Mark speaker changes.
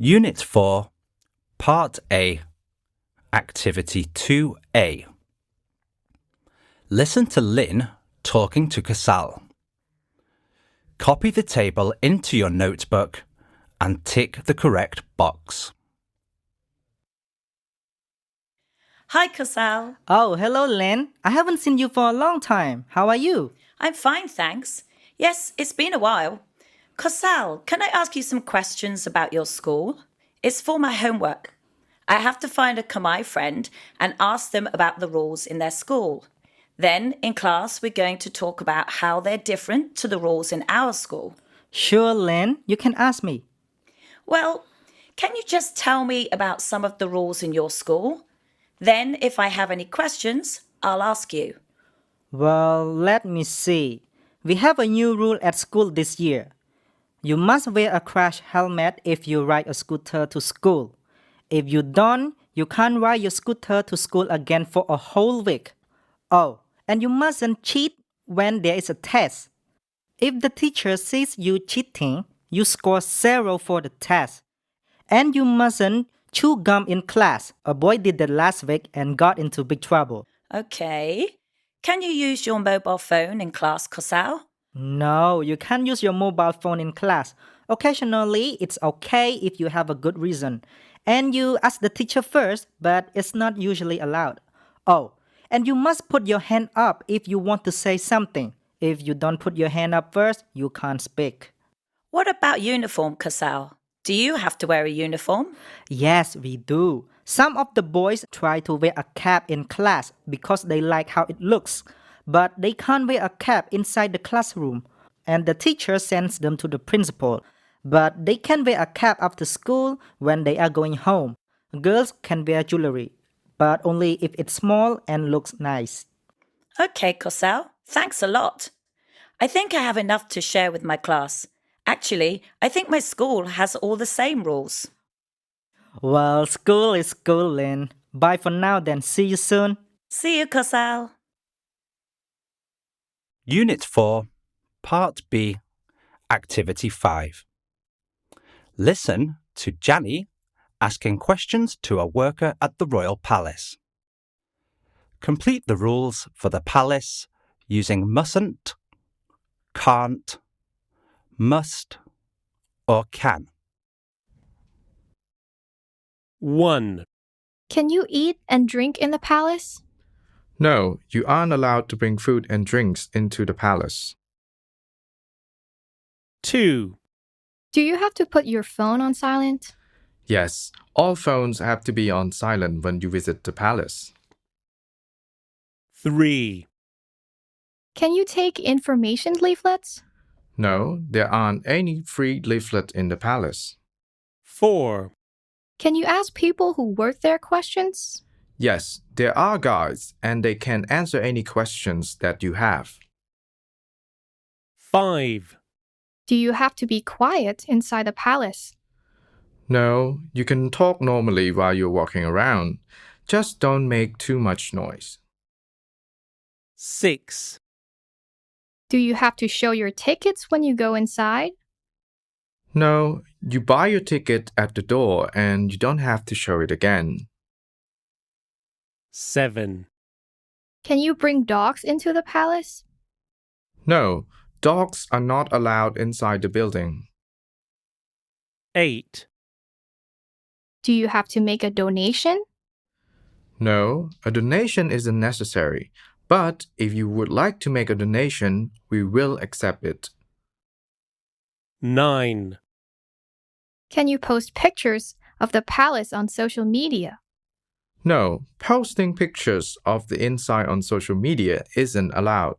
Speaker 1: Unit 4, Part A, Activity 2A. Listen to Lynn talking to Casal. Copy the table into your notebook and tick the correct box.
Speaker 2: Hi, Casal.
Speaker 3: Oh, hello, Len. I haven't seen you for a long time. How are you?
Speaker 2: I'm fine, thanks. Yes, it's been a while. Casal, can I ask you some questions about your school? It's for my homework. I have to find a Khmer friend and ask them about the rules in their school. Then, in class, we're going to talk about how they're different to the rules in our school.
Speaker 3: Sure, Len. You can ask me.
Speaker 2: Well, can you just tell me about some of the rules in your school? Then, if I have any questions, I'll ask you.
Speaker 3: Well, let me see. We have a new rule at school this year. You must wear a crash helmet if you ride a scooter to school. If you don't, you can't ride your scooter to school again for a whole week. Oh, and you mustn't cheat when there is a test. If the teacher sees you cheating, you score 0 for the test. And you mustn't chew gum in class. A boy did that last week and got into big trouble.
Speaker 2: Okay. Can you use your mobile phone in class, Casal?
Speaker 3: No, you can't use your mobile phone in class. Occasionally, it's okay if you have a good reason. And you ask the teacher first, but it's not usually allowed. Oh, and you must put your hand up if you want to say something. If you don't put your hand up first, you can't speak.
Speaker 2: What about uniform, Casal? Do you have to wear a uniform?
Speaker 3: Yes, we do. Some of the boys try to wear a cap in class because they like how it looks. But they can't wear a cap inside the classroom. And the teacher sends them to the principal. But they can wear a cap after school when they are going home. Girls can wear jewelry, but only if it's small and looks nice.
Speaker 2: Okay, Casal. Thanks a lot. I think I have enough to share with my class. Actually, I think my school has all the same rules.
Speaker 3: Well, school is school, Lynn. Bye for now then. See you soon.
Speaker 2: See you, Casal.
Speaker 1: Unit 4, Part B, Activity 5. Listen to Janny asking questions to a worker at the Royal Palace. Complete the rules for the palace using mustn't, can't, must, or can.
Speaker 4: 1.
Speaker 5: Can you eat and drink in the palace?
Speaker 6: No, you aren't allowed to bring food and drinks into the palace.
Speaker 4: 2.
Speaker 5: Do you have to put your phone on silent?
Speaker 6: Yes, all phones have to be on silent when you visit the palace.
Speaker 4: 3.
Speaker 5: Can you take information leaflets?
Speaker 6: No, there aren't any free leaflet in the palace.
Speaker 4: 4.
Speaker 5: Can you ask people who work there questions?
Speaker 6: Yes, there are guides and they can answer any questions that you have.
Speaker 4: 5.
Speaker 5: Do you have to be quiet inside the palace?
Speaker 6: No, you can talk normally while you're walking around. Just don't make too much noise.
Speaker 4: 6.
Speaker 5: Do you have to show your tickets when you go inside?
Speaker 6: No, you buy your ticket at the door and you don't have to show it again.
Speaker 4: 7.
Speaker 5: Can you bring dogs into the palace?
Speaker 6: No, dogs are not allowed inside the building.
Speaker 4: 8.
Speaker 5: Do you have to make a donation?
Speaker 6: No, a donation isn't necessary, but if you would like to make a donation, we will accept it.
Speaker 4: 9.
Speaker 5: Can you post pictures of the palace on social media?
Speaker 6: No, posting pictures of the inside on social media isn't allowed.